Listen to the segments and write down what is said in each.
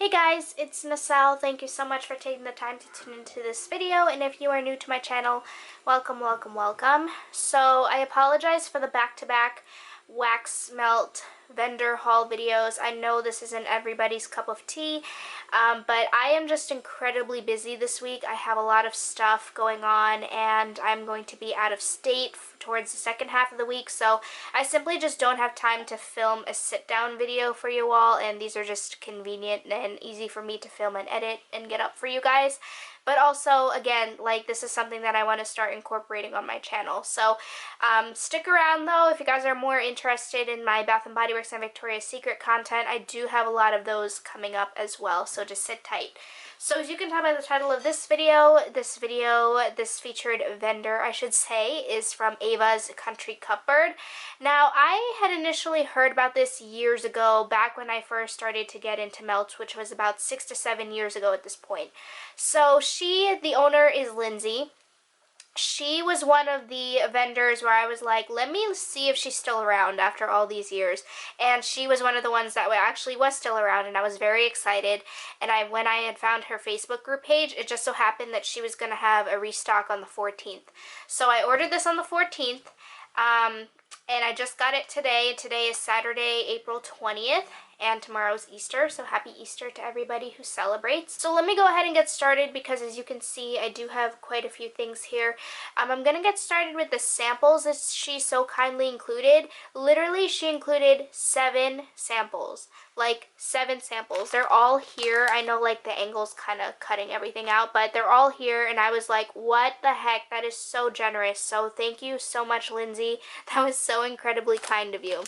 Hey guys, it's Neselle. Thank you so much for taking the time to tune into this video, and if you are new to my channel, welcome, welcome, welcome. So I apologize for the back-to-back wax melt vendor haul videos. I know this isn't everybody's cup of tea, but I am just incredibly busy this week. I have a lot of stuff going on, and I'm going to be out of state towards the second half of the week, so I simply just don't have time to film a sit-down video for you all, and these are just convenient and easy for me to film and edit and get up for you guys. But also, again, like, this is something that I want to start incorporating on my channel. So stick around though if you guys are more interested in my Bath & Body Works and Victoria's Secret content. I do have a lot of those coming up as well, so just sit tight. So as you can tell by the title of this featured vendor, I should say, is from Ava's Country Cupboard. Now, I had initially heard about this years ago, back when I first started to get into melts, which was about 6 to 7 years ago at this point. So the owner is Lindsay. She was one of the vendors where I was like, let me see if she's still around after all these years. And she was one of the ones that actually was still around, and I was very excited. And when I had found her Facebook group page, it just so happened that she was going to have a restock on the 14th. So I ordered this on the 14th, and I just got it today. Today is Saturday, April 20th. And tomorrow's Easter, so happy Easter to everybody who celebrates. So let me go ahead and get started, because as you can see, I do have quite a few things here. I'm going to get started with the samples that she so kindly included. Literally, she included 7 samples. Like, 7 samples. They're all here. I know, like, the angle's kind of cutting everything out, but they're all here, and I was like, what the heck? That is so generous. So thank you so much, Lindsay. That was so incredibly kind of you.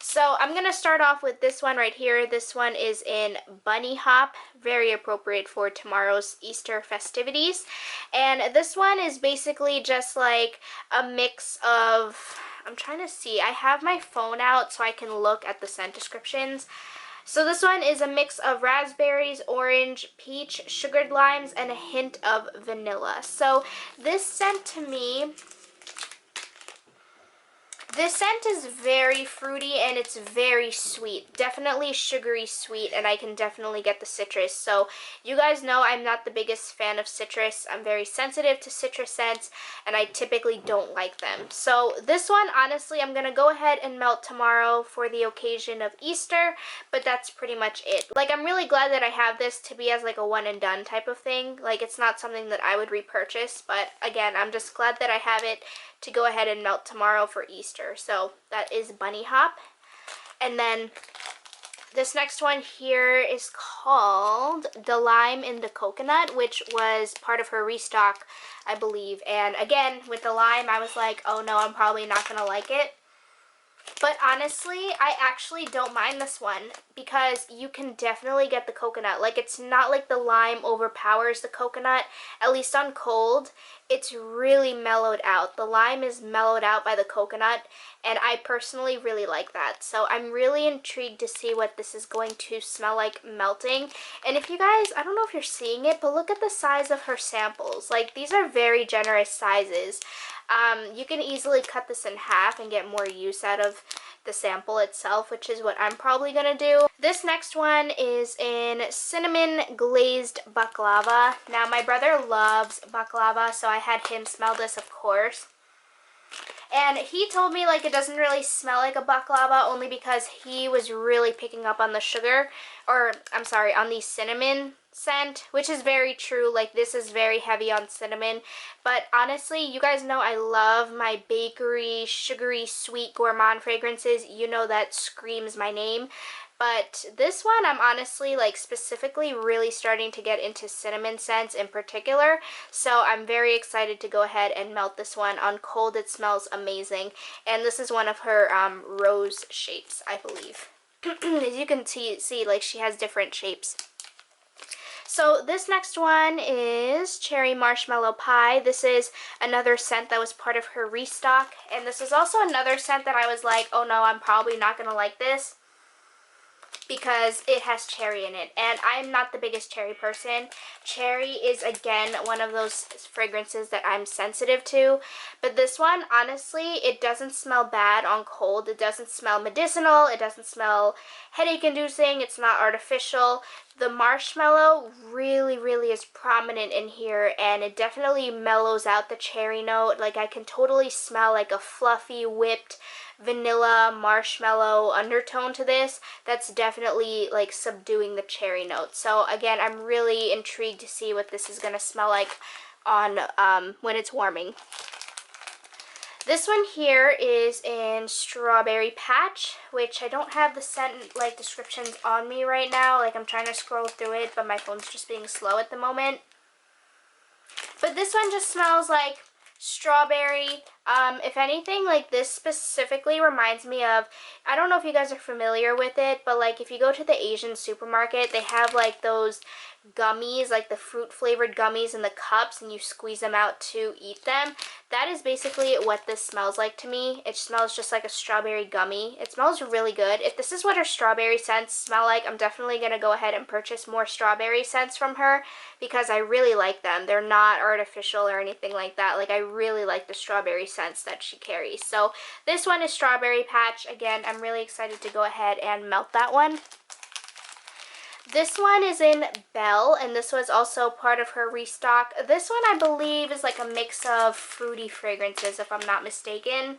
So I'm going to start off with this one right here. This one is in Bunny Hop, very appropriate for tomorrow's Easter festivities. And this one is basically just like a mix of, I'm trying to see, I have my phone out so I can look at the scent descriptions. So this one is a mix of raspberries, orange, peach, sugared limes, and a hint of vanilla. So this scent to me, this scent is very fruity and it's very sweet. Definitely sugary sweet, and I can definitely get the citrus. So you guys know I'm not the biggest fan of citrus. I'm very sensitive to citrus scents, and I typically don't like them. So this one, honestly, I'm going to go ahead and melt tomorrow for the occasion of Easter, but that's pretty much it. Like, I'm really glad that I have this to be as like a one and done type of thing. Like, it's not something that I would repurchase, but again, I'm just glad that I have it to go ahead and melt tomorrow for Easter. So that is Bunny Hop. And then this next one here is called The Lime in the Coconut, which was part of her restock, I believe. And again, with the lime, I was like, oh no, I'm probably not going to like it. But honestly, I actually don't mind this one, because you can definitely get the coconut. Like, it's not like the lime overpowers the coconut, at least on cold. It's really mellowed out. The lime is mellowed out by the coconut, and I personally really like that. So I'm really intrigued to see what this is going to smell like melting. And if you guys, I don't know if you're seeing it, but look at the size of her samples. Like, these are very generous sizes. You can easily cut this in half and get more use out of the sample itself, which is what I'm probably gonna do. This next one is in Cinnamon Glazed Baklava. Now, my brother loves baklava, so I had him smell this, of course. And he told me, like, it doesn't really smell like a baklava, only because he was really picking up on the sugar, or, I'm sorry, on the cinnamon scent, which is very true. Like, this is very heavy on cinnamon. But honestly, you guys know I love my bakery, sugary, sweet gourmand fragrances. You know that screams my name. But this one, I'm honestly, like, specifically really starting to get into cinnamon scents in particular. So I'm very excited to go ahead and melt this one. On cold, it smells amazing. And this is one of her rose shapes, I believe. As you can see, like, she has different shapes. So this next one is Cherry Marshmallow Pie. This is another scent that was part of her restock. And this is also another scent that I was like, oh no, I'm probably not going to like this. because it has cherry in it, and I'm not the biggest cherry person. Cherry is, again, one of those fragrances that I'm sensitive to, but this one, honestly, it doesn't smell bad on cold. It doesn't smell medicinal. It doesn't smell headache-inducing. It's not artificial. The marshmallow really, really is prominent in here, and it definitely mellows out the cherry note. Like, I can totally smell like a fluffy, whipped vanilla marshmallow undertone to this that's definitely like subduing the cherry note. So again, I'm really intrigued to see what this is going to smell like on when it's warming. This one here is in Strawberry Patch, which I don't have the scent like descriptions on me right now. Like, I'm trying to scroll through it, but my phone's just being slow at the moment. But this one just smells like strawberry. If anything, like, this specifically reminds me of, I don't know if you guys are familiar with it, but like if you go to the Asian supermarket, they have like those gummies, like the fruit flavored gummies in the cups, and you squeeze them out to eat them. That is basically what this smells like to me. It smells just like a strawberry gummy. It smells really good. If this is what her strawberry scents smell like, I'm definitely going to go ahead and purchase more strawberry scents from her because I really like them. They're not artificial or anything like that. Like, I really like the strawberry scents that she carries. So this one is Strawberry Patch. Again, I'm really excited to go ahead and melt that one. This one is in Belle, and this was also part of her restock. This one, I believe, is like a mix of fruity fragrances, if I'm not mistaken.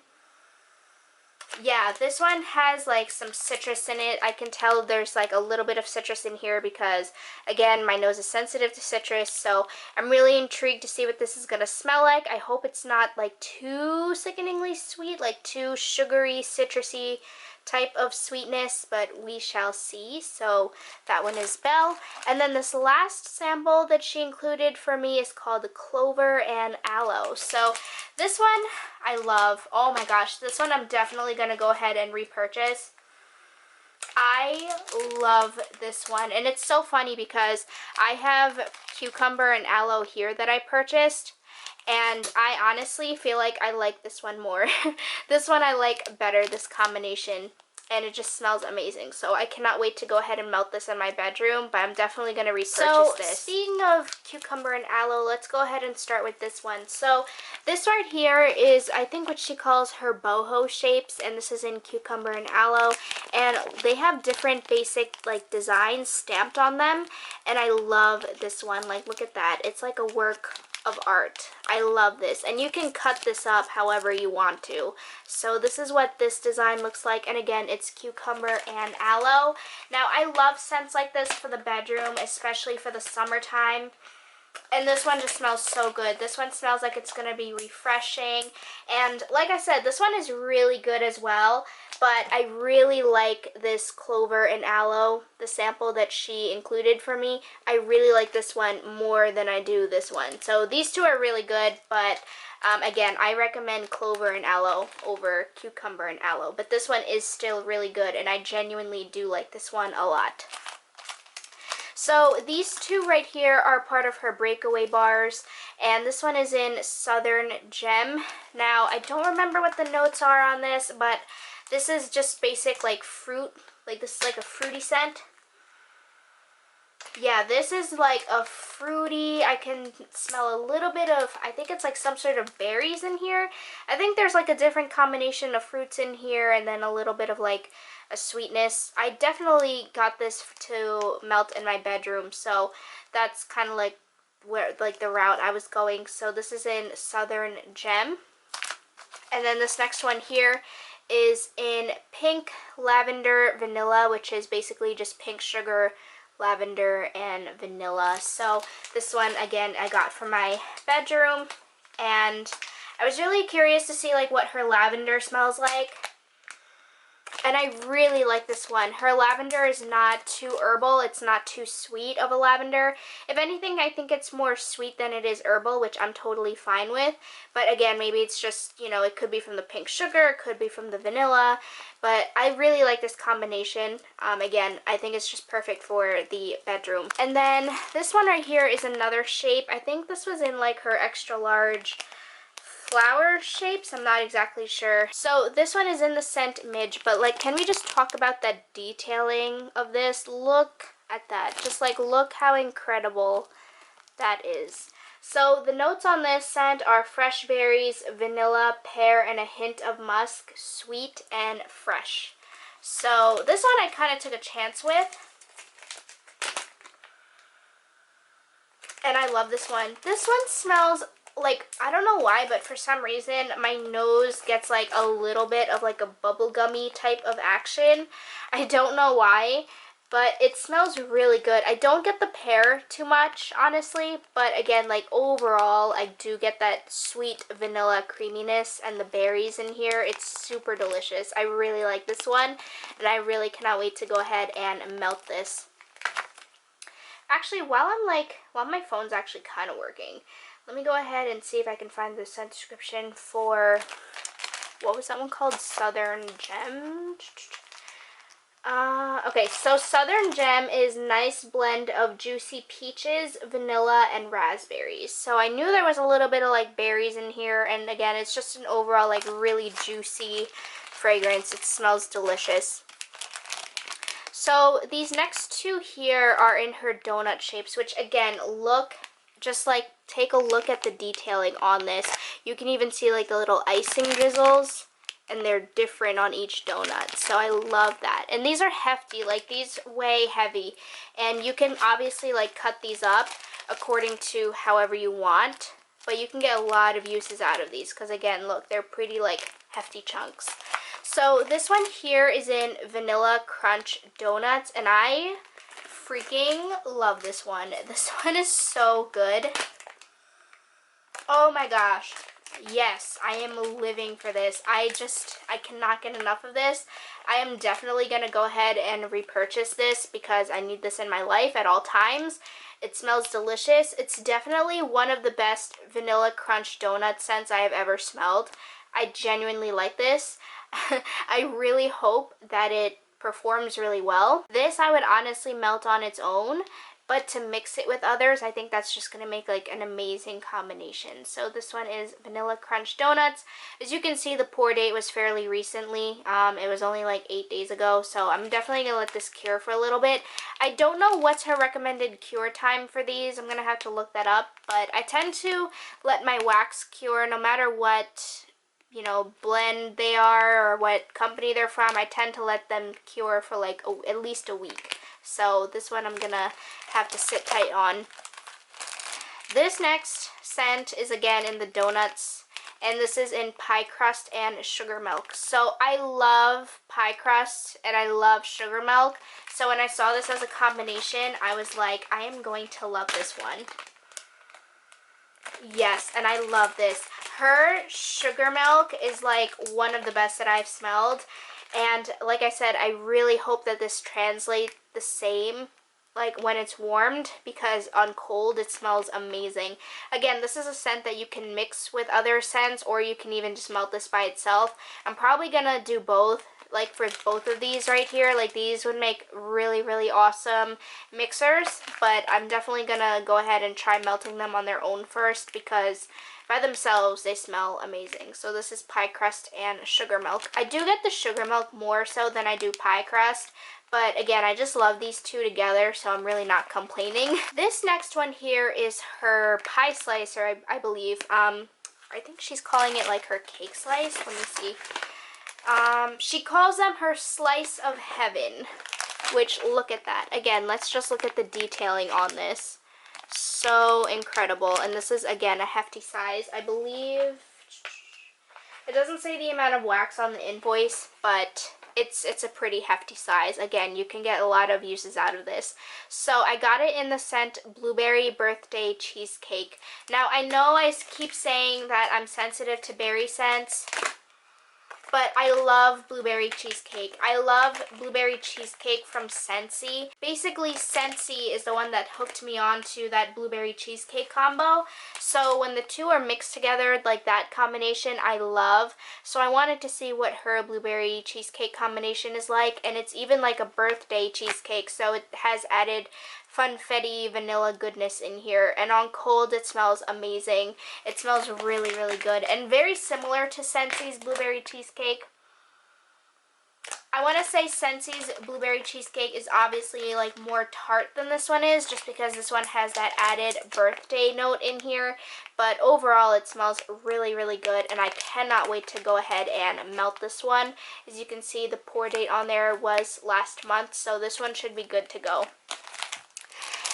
Yeah, this one has like some citrus in it. I can tell there's like a little bit of citrus in here because, again, my nose is sensitive to citrus, so I'm really intrigued to see what this is going to smell like. I hope it's not like too sickeningly sweet, like too sugary, citrusy type of sweetness, but we shall see. So that one is Belle. And then this last sample that she included for me is called Clover and Aloe. So this one I love. Oh my gosh, this one I'm definitely going to go ahead and repurchase. I love this one, and it's so funny because I have Cucumber and Aloe here that I purchased, and I honestly feel like I like this one more. This one I like better, this combination, and it just smells amazing. So I cannot wait to go ahead and melt this in my bedroom, but I'm definitely going to repurchase this. Speaking of Cucumber and Aloe, let's go ahead and start with this one. So this right here is, I think, what she calls her boho shapes, and this is in Cucumber and Aloe, and they have different basic like designs stamped on them, and I love this one. Like, look at that. It's like a work of art. I love this, and you can cut this up however you want to. So this is what this design looks like, and again, it's Cucumber and Aloe. Now, I love scents like this for the bedroom, especially for the summertime. And this one just smells so good. This one smells like it's going to be refreshing. And like I said, this one is really good as well. But I really like this Clover and Aloe, the sample that she included for me. I really like this one more than I do this one. So these two are really good, but again, I recommend Clover and Aloe over Cucumber and Aloe. But this one is still really good, and I genuinely do like this one a lot. So these two right here are part of her Breakaway Bars, and this one is in Southern Gem. Now, I don't remember what the notes are on this, but this is just basic like fruit, like this is like a fruity scent. Yeah, this is like a fruity, I can smell a little bit of, I think it's like some sort of berries in here. I think there's like a different combination of fruits in here, and then a little bit of like a sweetness. I definitely got this to melt in my bedroom, so that's kind of like where, like, the route I was going. So this is in Southern Gem. And then this next one here is in Pink Lavender Vanilla, which is basically just pink sugar, lavender, and vanilla. So this one, again, I got for my bedroom, and I was really curious to see like what her lavender smells like. And I really like this one. Her lavender is not too herbal. It's not too sweet of a lavender. If anything, I think it's more sweet than it is herbal, which I'm totally fine with. But again, maybe it's just, you know, it could be from the pink sugar, it could be from the vanilla. But I really like this combination. Again, I think it's just perfect for the bedroom. And then this one right here is another shape. I think this was in like her extra large flower shapes. I'm not exactly sure. So this one is in the scent Midge, but like, can we just talk about the detailing of this? Look at that. Just like, look how incredible that is. So the notes on this scent are fresh berries, vanilla, pear, and a hint of musk, sweet and fresh. So this one I kind of took a chance with. And I love this one. This one smells like, I don't know why, but for some reason my nose gets like a little bit of like a bubblegummy type of action. I don't know why, but it smells really good. I don't get the pear too much, honestly, but again, like overall, I do get that sweet vanilla creaminess and the berries in here. It's super delicious. I really like this one, and I really cannot wait to go ahead and melt this. Actually, while my phone's actually kind of working, let me go ahead and see if I can find the scent description for, what was that one called? Southern Gem? Okay, so Southern Gem is nice blend of juicy peaches, vanilla, and raspberries. So I knew there was a little bit of like berries in here, and again, it's just an overall like really juicy fragrance. It smells delicious. So these next two here are in her donut shapes, which again, look, just like take a look at the detailing on this. You can even see like the little icing drizzles, and they're different on each donut. So I love that. And these are hefty, like these weigh heavy, and you can obviously like cut these up according to however you want, but you can get a lot of uses out of these because again, look, they're pretty like hefty chunks. So this one here is in Vanilla Crunch Donuts, and I freaking love this one. This one is so good. Oh my gosh. Yes, I am living for this. I cannot get enough of this. I am definitely going to go ahead and repurchase this because I need this in my life at all times. It smells delicious. It's definitely one of the best Vanilla Crunch Donut scents I have ever smelled. I genuinely like this. I really hope that it performs really well. This I would honestly melt on its own, but to mix it with others, I think that's just going to make like an amazing combination. So this one is Vanilla Crunch Donuts. As you can see, the pour date was fairly recently. It was only like 8 days ago, so I'm definitely going to let this cure for a little bit. I don't know what's her recommended cure time for these. I'm going to have to look that up, but I tend to let my wax cure no matter what, you know, blend they are or what company they're from. I tend to let them cure for like at least a week. So this one I'm gonna have to sit tight on. This next scent is again in the donuts, and this is in pie crust and sugar milk. So I love pie crust and I love sugar milk. So when I saw this as a combination, I was like, I am going to love this one. Yes, and I love this. Her sugar milk is like one of the best that I've smelled. And like I said, I really hope that this translates the same like when it's warmed, because on cold it smells amazing. Again, this is a scent that you can mix with other scents, or you can even just melt this by itself. I'm probably gonna do both, like for both of these right here. Like these would make really, really awesome mixers, but I'm definitely gonna go ahead and try melting them on their own first, because by themselves they smell amazing. So this is pie crust and sugar milk. I do get the sugar milk more so than I do pie crust, but again, I just love these two together, so I'm really not complaining. This next one here is her pie slicer, I believe. I think she's calling it like her cake slice. Let me see. She calls them her slice of heaven, which, look at that. Again, let's just look at the detailing on this. So incredible. And this is, again, a hefty size. I believe it doesn't say the amount of wax on the invoice, but it's a pretty hefty size. Again, you can get a lot of uses out of this. So I got it in the scent Blueberry Birthday Cheesecake. Now, I know I keep saying that I'm sensitive to berry scents, but I love blueberry cheesecake. I love blueberry cheesecake from Scentsy. Basically, Scentsy is the one that hooked me on to that blueberry cheesecake combo. So when the two are mixed together, like that combination, I love. So I wanted to see what her blueberry cheesecake combination is like. And it's even like a birthday cheesecake. So it has added funfetti vanilla goodness in here, and on cold it smells amazing. It smells really, really good and very similar to Scentsi's blueberry cheesecake. I want to say Scentsi's blueberry cheesecake is obviously like more tart than this one is, just because this one has that added birthday note in here. But overall, it smells really, really good, and I cannot wait to go ahead and melt this one. As you can see, the pour date on there was last month, so this one should be good to go.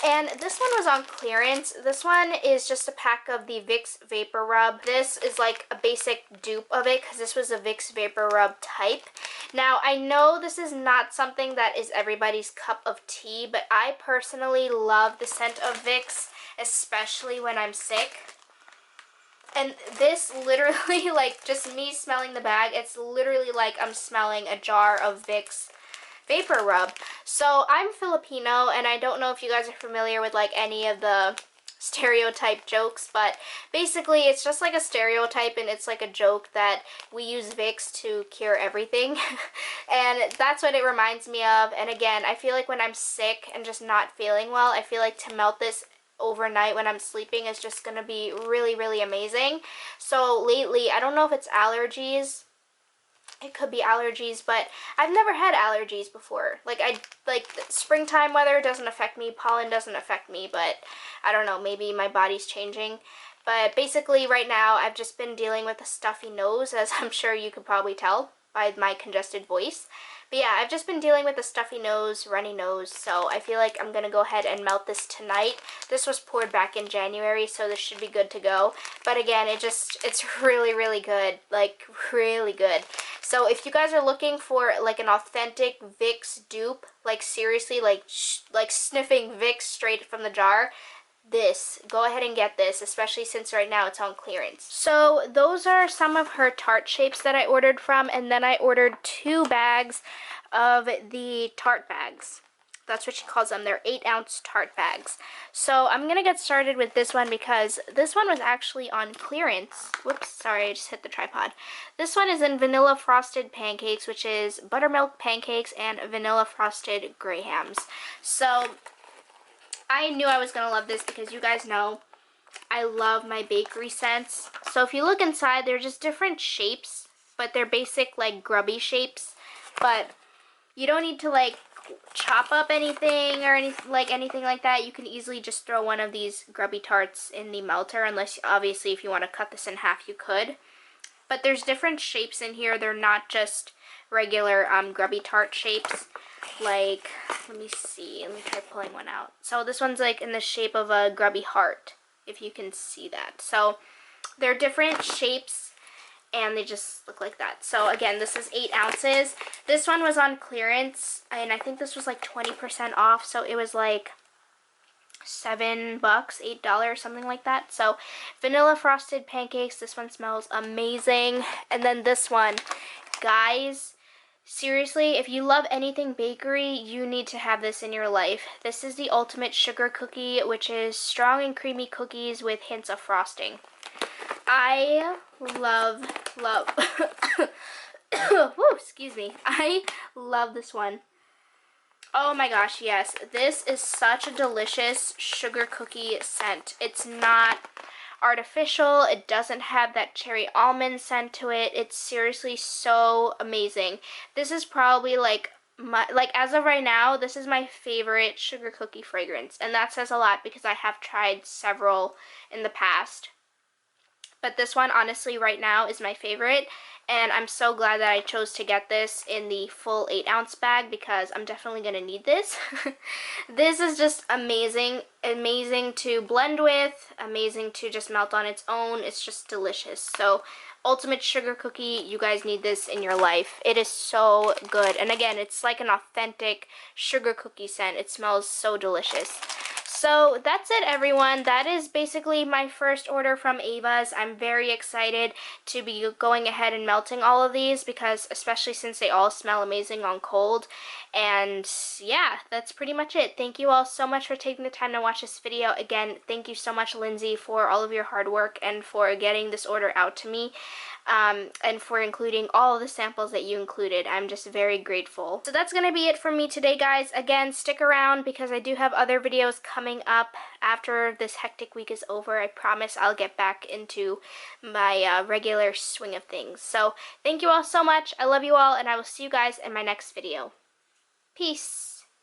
And this one was on clearance. This one is just a pack of the Vicks Vapor Rub. This is like a basic dupe of it because this was a Vicks Vapor Rub type. Now, I know this is not something that is everybody's cup of tea, but I personally love the scent of Vicks, especially when I'm sick. And this literally, like, just me smelling the bag, it's literally like I'm smelling a jar of Vicks Vapor Rub. So I'm Filipino, and I don't know if you guys are familiar with like any of the stereotype jokes, but basically it's just like a stereotype, and it's like a joke that we use Vicks to cure everything. And that's what it reminds me of. And again, I feel like when I'm sick and just not feeling well, I feel like to melt this overnight when I'm sleeping is just gonna be really, really amazing. So lately, I don't know if it's allergies. It could be allergies, but I've never had allergies before. Like springtime weather doesn't affect me, pollen doesn't affect me, but I don't know, maybe my body's changing. But basically right now I've just been dealing with a stuffy nose, as I'm sure you could probably tell by my congested voice. But yeah, I've just been dealing with a stuffy nose, runny nose, so I feel like I'm going to go ahead and melt this tonight. This was poured back in January, so this should be good to go. But again, it's really, really good, like really good. So if you guys are looking for like an authentic Vicks dupe, like seriously, like sniffing Vicks straight from the jar, go ahead and get this, especially since right now it's on clearance. So those are some of her tart shapes that I ordered from, and then I ordered 2 bags of the Tart Bags. That's what she calls them. They're 8-ounce Tart Bags. So I'm gonna get started with this one because this one was actually on clearance. Whoops, sorry, I just hit the tripod. This one is in vanilla frosted pancakes, which is buttermilk pancakes and vanilla frosted grahams. So I knew I was going to love this because you guys know I love my bakery scents. So if you look inside, they're just different shapes, but they're basic like grubby shapes. But you don't need to like chop up anything or anything like that. You can easily just throw one of these grubby tarts in the melter, unless obviously if you want to cut this in half you could. But there's different shapes in here. They're not just regular grubby tart shapes. Like, let me see, let me try pulling one out. So this one's like in the shape of a grubby heart, if you can see that. So they're different shapes and they just look like that. So again, this is 8 ounces. This one was on clearance, and I think this was like 20% off, so it was like $7, $8, something like that. So vanilla frosted pancakes, this one smells amazing. And then this one, guys, seriously, if you love anything bakery, you need to have this in your life. This is the ultimate sugar cookie, which is strong and creamy cookies with hints of frosting. I love woo, excuse me. I love this one. Oh my gosh, yes. This is such a delicious sugar cookie scent. It's not artificial. It doesn't have that cherry almond scent to it. It's seriously so amazing. This is probably like as of right now, this is my favorite sugar cookie fragrance, and that says a lot because I have tried several in the past. But this one, honestly, right now is my favorite, and I'm so glad that I chose to get this in the full 8-ounce bag because I'm definitely going to need this. This is just amazing, amazing to blend with, amazing to just melt on its own. It's just delicious. So, ultimate sugar cookie, you guys need this in your life. It is so good. And again, it's like an authentic sugar cookie scent. It smells so delicious. So that's it, everyone. That is basically my first order from Ava's. I'm very excited to be going ahead and melting all of these because especially since they all smell amazing on cold. And yeah, that's pretty much it. Thank you all so much for taking the time to watch this video. Again, thank you so much, Lindsay, for all of your hard work and for getting this order out to me. and for including all the samples that you included. I'm just very grateful. So that's going to be it for me today, guys. Again, stick around because I do have other videos coming up after this hectic week is over. I promise I'll get back into my regular swing of things. So thank you all so much. I love you all, and I will see you guys in my next video. Peace.